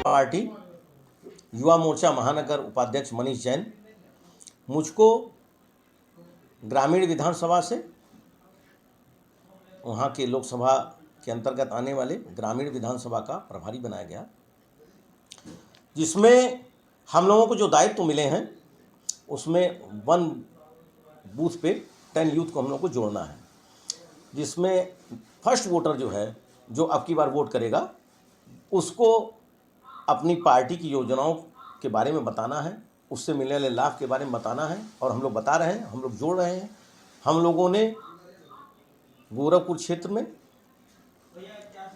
Party Yuva Morcha महानगर उपाध्यक्ष मनीष जैन मुझको ग्रामीण विधानसभा से वहाँ के लोकसभा के अंतर्गत आने वाले ग्रामीण विधानसभा का प्रभारी बनाया गया, जिसमें हम लोगों को जो दायित्व मिले हैं उसमें 1 बूथ पे 10 यूथ को हम लोग को जोड़ना है, जिसमें फर्स्ट वोटर जो है, जो अब की बार वोट करेगा, उसको अपनी पार्टी की योजनाओं के बारे में बताना है, उससे मिलने वाले लाभ के बारे में बताना है। और हम लोग बता रहे हैं, हम लोग जोड़ रहे हैं। हम लोगों ने गोरखपुर क्षेत्र में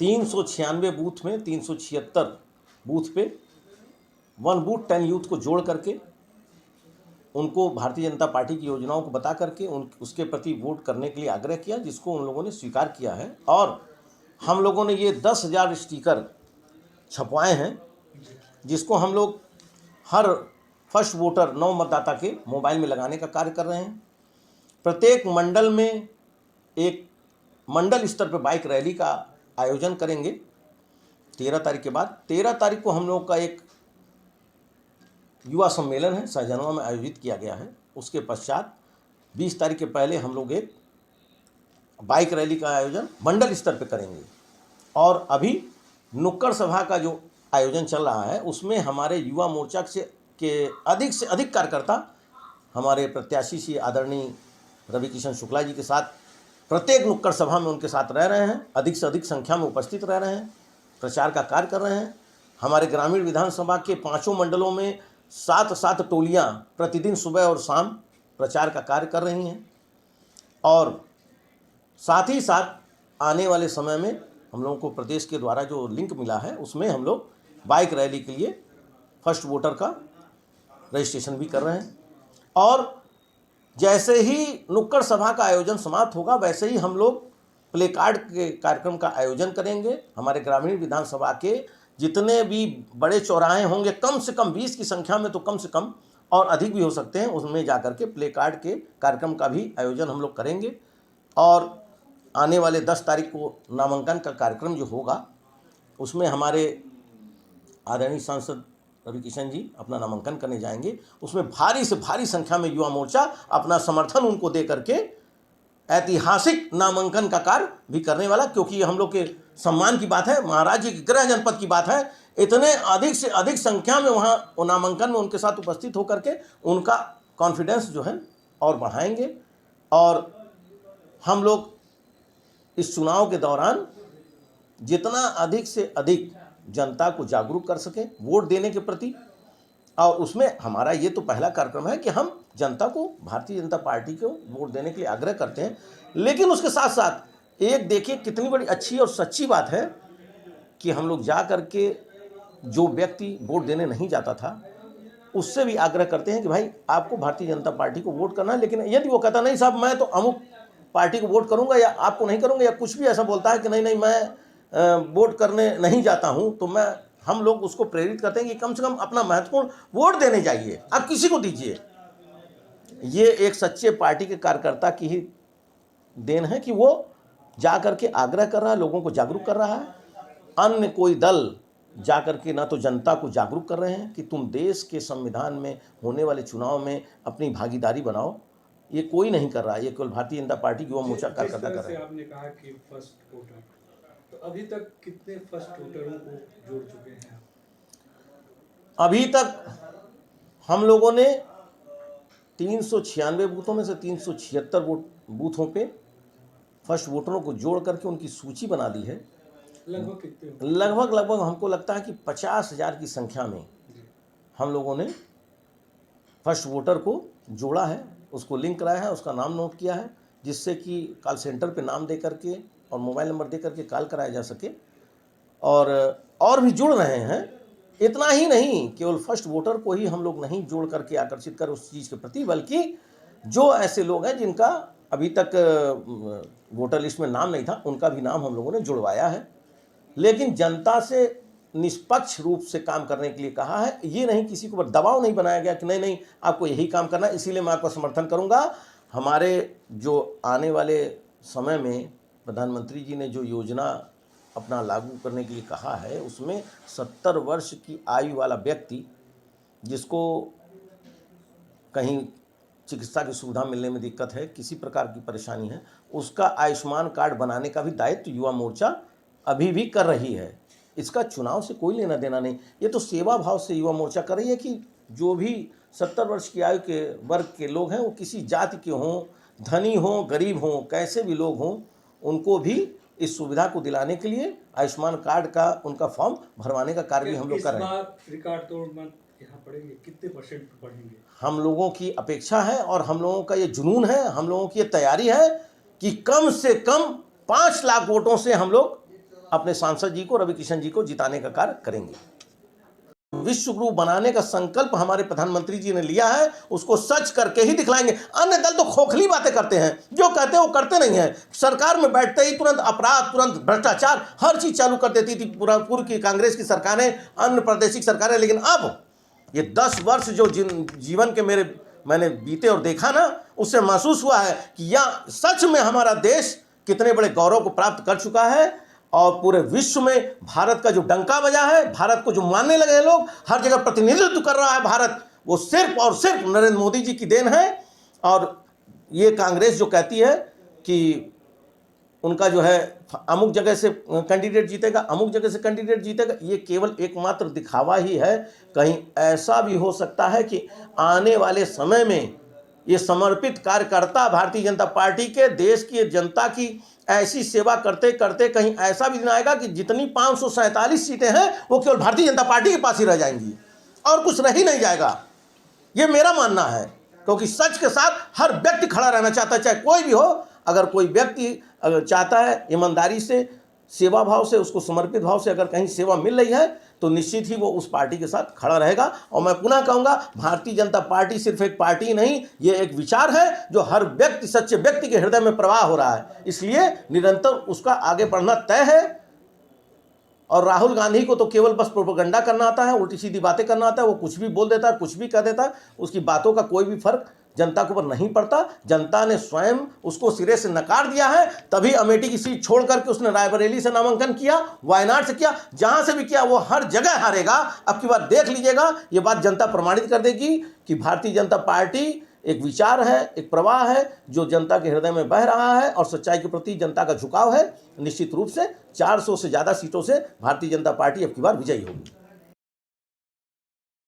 396 बूथ में 376 बूथ पे 1 बूथ 10 यूथ को जोड़ करके उनको भारतीय जनता पार्टी की योजनाओं को बता करके उसके प्रति वोट करने के लिए आग्रह किया, जिसको उन लोगों ने स्वीकार किया है। और हम लोगों ने ये 10,000 स्टिकर छपवाए हैं, जिसको हम लोग हर फर्स्ट वोटर 9 मतदाता के मोबाइल में लगाने का कार्य कर रहे हैं। प्रत्येक मंडल में एक मंडल स्तर पर बाइक रैली का आयोजन करेंगे 13 तारीख के बाद। 13 तारीख को हम लोग का एक युवा सम्मेलन है, सहजनवा में आयोजित किया गया है। उसके पश्चात 20 तारीख के पहले हम लोग एक बाइक रैली का आयोजन मंडल स्तर पर करेंगे। और अभी नुक्कड़ सभा का जो आयोजन चल रहा है, उसमें हमारे युवा मोर्चा के अधिक से अधिक कार्यकर्ता हमारे प्रत्याशी श्री आदरणीय रवि किशन शुक्ला जी के साथ प्रत्येक नुक्कड़ सभा में उनके साथ रह रहे हैं, अधिक से अधिक संख्या में उपस्थित रह रहे हैं, प्रचार का कार्य कर रहे हैं। हमारे ग्रामीण विधानसभा के 5 मंडलों में 7-7 टोलियां प्रतिदिन सुबह और शाम प्रचार का कार्य कर रही हैं। और साथ ही साथ आने वाले समय में हम लोगों को प्रदेश के द्वारा जो लिंक मिला है, उसमें हम लोग बाइक रैली के लिए फर्स्ट वोटर का रजिस्ट्रेशन भी कर रहे हैं। और जैसे ही नुक्कड़ सभा का आयोजन समाप्त होगा, वैसे ही हम लोग प्ले कार्ड के कार्यक्रम का आयोजन करेंगे। हमारे ग्रामीण विधानसभा के जितने भी बड़े चौराहे होंगे, कम से कम 20 की संख्या में, तो कम से कम और अधिक भी हो सकते हैं, उसमें जाकर के प्ले कार्ड के कार्यक्रम का भी आयोजन हम लोग करेंगे। और आने वाले 10 तारीख को नामांकन का कार्यक्रम जो होगा, उसमें हमारे आदरणीय सांसद रवि किशन जी अपना नामांकन करने जाएंगे। उसमें भारी से भारी संख्या में युवा मोर्चा अपना समर्थन उनको दे करके ऐतिहासिक नामांकन का कार्य भी करने वाला, क्योंकि ये हम लोग के सम्मान की बात है, महाराज जी के गृह जनपद की बात है। इतने अधिक से अधिक संख्या में वहाँ नामांकन में उनके साथ उपस्थित होकर के उनका कॉन्फिडेंस जो है और बढ़ाएंगे। और हम लोग इस चुनाव के दौरान जितना अधिक से अधिक जनता को जागरूक कर सकें वोट देने के प्रति। और उसमें हमारा ये तो पहला कार्यक्रम है कि हम जनता को भारतीय जनता पार्टी को वोट देने के लिए आग्रह करते हैं। लेकिन उसके साथ साथ एक देखिए कितनी बड़ी अच्छी और सच्ची बात है कि हम लोग जा कर के जो व्यक्ति वोट देने नहीं जाता था, उससे भी आग्रह करते हैं कि भाई आपको भारतीय जनता पार्टी को वोट करना है। लेकिन यदि वो कहता नहीं साहब मैं तो अमुक पार्टी को वोट करूंगा या आपको नहीं करूंगा, या कुछ भी ऐसा बोलता है कि नहीं मैं वोट करने नहीं जाता हूं, तो हम लोग उसको प्रेरित करते हैं कि कम से कम अपना महत्वपूर्ण वोट देने जाइए, आप किसी को दीजिए। ये एक सच्चे पार्टी के कार्यकर्ता की ही देन है कि वो जा करके आग्रह कर रहा है, लोगों को जागरूक कर रहा है। अन्य कोई दल जा करके ना तो जनता को जागरूक कर रहे हैं कि तुम देश के संविधान में होने वाले चुनाव में अपनी भागीदारी बनाओ, ये कोई नहीं कर रहा है। ये केवल भारतीय जनता पार्टी युवा मोर्चा कार्यकर्ता कर रहे हैं। आपने कहा कि फर्स्ट वोटर, तो अभी तक कितने फर्स्ट वोटरों को जोड़ चुके हैं? अभी तक हम लोगों ने 396 बूथों में से 376 बूथों पे फर्स्ट वोटरों को जोड़ करके उनकी सूची बना दी है। लगभग कितने? लगभग हमको लगता है कि 50,000 की संख्या में हम लोगों ने फर्स्ट वोटर को जोड़ा है, उसको लिंक कराया है, उसका नाम नोट किया है, जिससे कि कॉल सेंटर पे नाम दे करके और मोबाइल नंबर दे करके कॉल कराया जा सके। और भी जुड़ रहे हैं। इतना ही नहीं, केवल फर्स्ट वोटर को ही हम लोग नहीं जोड़ करके आकर्षित कर उस चीज़ के प्रति, बल्कि जो ऐसे लोग हैं जिनका अभी तक वोटर लिस्ट में नाम नहीं था, उनका भी नाम हम लोगों ने जुड़वाया है। लेकिन जनता से निष्पक्ष रूप से काम करने के लिए कहा है। ये नहीं, किसी को दबाव नहीं बनाया गया कि नहीं आपको यही काम करना है, इसीलिए मैं आपका समर्थन करूंगा। हमारे जो आने वाले समय में प्रधानमंत्री जी ने जो योजना अपना लागू करने के लिए कहा है उसमें 70 वर्ष की आयु वाला व्यक्ति जिसको कहीं चिकित्सा की सुविधा मिलने में दिक्कत है, किसी प्रकार की परेशानी है, उसका आयुष्मान कार्ड बनाने का भी दायित्व युवा मोर्चा अभी भी कर रही है। इसका चुनाव से कोई लेना देना नहीं, ये तो सेवा भाव से युवा मोर्चा कर रही है कि जो भी 70 वर्ष की आयु के वर्ग के लोग हैं, वो किसी जाति के हों, धनी हों, गरीब हों, कैसे भी लोग हों, उनको भी इस सुविधा को दिलाने के लिए आयुष्मान कार्ड का उनका फॉर्म भरवाने का कार्य भी हम लोग कर रहे हैं। इस बार रिकॉर्ड तोड़ मत यहाँ पढ़ेंगे, कितने परसेंट बढ़ेंगे? हम लोगों की अपेक्षा है और हम लोगों का ये जुनून है, हम लोगों की ये तैयारी है कि कम से कम 5 लाख वोटों से हम लोग अपने सांसद जी को, रवि किशन जी को जिताने का कार्य करेंगे। विश्व गुरु बनाने का संकल्प हमारे प्रधानमंत्री जी ने लिया है, उसको सच करके ही दिखलाएंगे। अन्य दल तो खोखली बातें करते हैं, जो कहते हैं वो करते नहीं हैं। सरकार में बैठते ही तुरंत अपराध, तुरंत भ्रष्टाचार, हर चीज चालू कर देती थी पूर्व की कांग्रेस की सरकारें, अन्य प्रादेशिक सरकारें। लेकिन अब ये 10 वर्ष जो जीवन के मैंने बीते और देखा ना, उससे महसूस हुआ है कि यह सच में हमारा देश कितने बड़े गौरव को प्राप्त कर चुका है और पूरे विश्व में भारत का जो डंका बजा है, भारत को जो मानने लगे हैं लोग, हर जगह प्रतिनिधित्व कर रहा है भारत, वो सिर्फ और सिर्फ नरेंद्र मोदी जी की देन है। और ये कांग्रेस जो कहती है कि उनका जो है अमुक जगह से कैंडिडेट जीतेगा, अमुक जगह से कैंडिडेट जीतेगा, ये केवल एकमात्र दिखावा ही है। कहीं ऐसा भी हो सकता है कि आने वाले समय में ये समर्पित कार्यकर्ता भारतीय जनता पार्टी के देश की जनता की ऐसी सेवा करते करते कहीं ऐसा भी दिन आएगा कि जितनी 547 सीटें हैं वो केवल भारतीय जनता पार्टी के पास ही रह जाएंगी और कुछ रह ही नहीं जाएगा। ये मेरा मानना है, क्योंकि सच के साथ हर व्यक्ति खड़ा रहना चाहता है, चाहे कोई भी हो। अगर कोई व्यक्ति अगर चाहता है ईमानदारी से, सेवा भाव से, उसको समर्पित भाव से अगर कहीं सेवा मिल रही है तो निश्चित ही वो उस पार्टी के साथ खड़ा रहेगा। और मैं पुनः कहूँगा, भारतीय जनता पार्टी सिर्फ एक पार्टी नहीं, ये एक विचार है जो हर व्यक्ति, सच्चे व्यक्ति के हृदय में प्रवाह हो रहा है, इसलिए निरंतर उसका आगे बढ़ना तय है। और राहुल गांधी को तो केवल बस प्रोपेगेंडा करना आता है, उल्टी सीधी बातें करना आता है, वो कुछ भी बोल देता है, कुछ भी कह देता है, उसकी बातों का कोई भी फर्क जनता के ऊपर नहीं पड़ता। जनता ने स्वयं उसको सिरे से नकार दिया है, तभी अमेठी की सीट छोड़ करके उसने रायबरेली से नामांकन किया, वायनाड से किया, जहां से भी किया वो हर जगह हारेगा। अब की बार देख लीजिएगा, ये बात जनता प्रमाणित कर देगी कि भारतीय जनता पार्टी एक विचार है, एक प्रवाह है जो जनता के हृदय में बह रहा है और सच्चाई के प्रति जनता का झुकाव है। निश्चित रूप से 400 से ज़्यादा सीटों से भारतीय जनता पार्टी अब की बार विजयी होगी।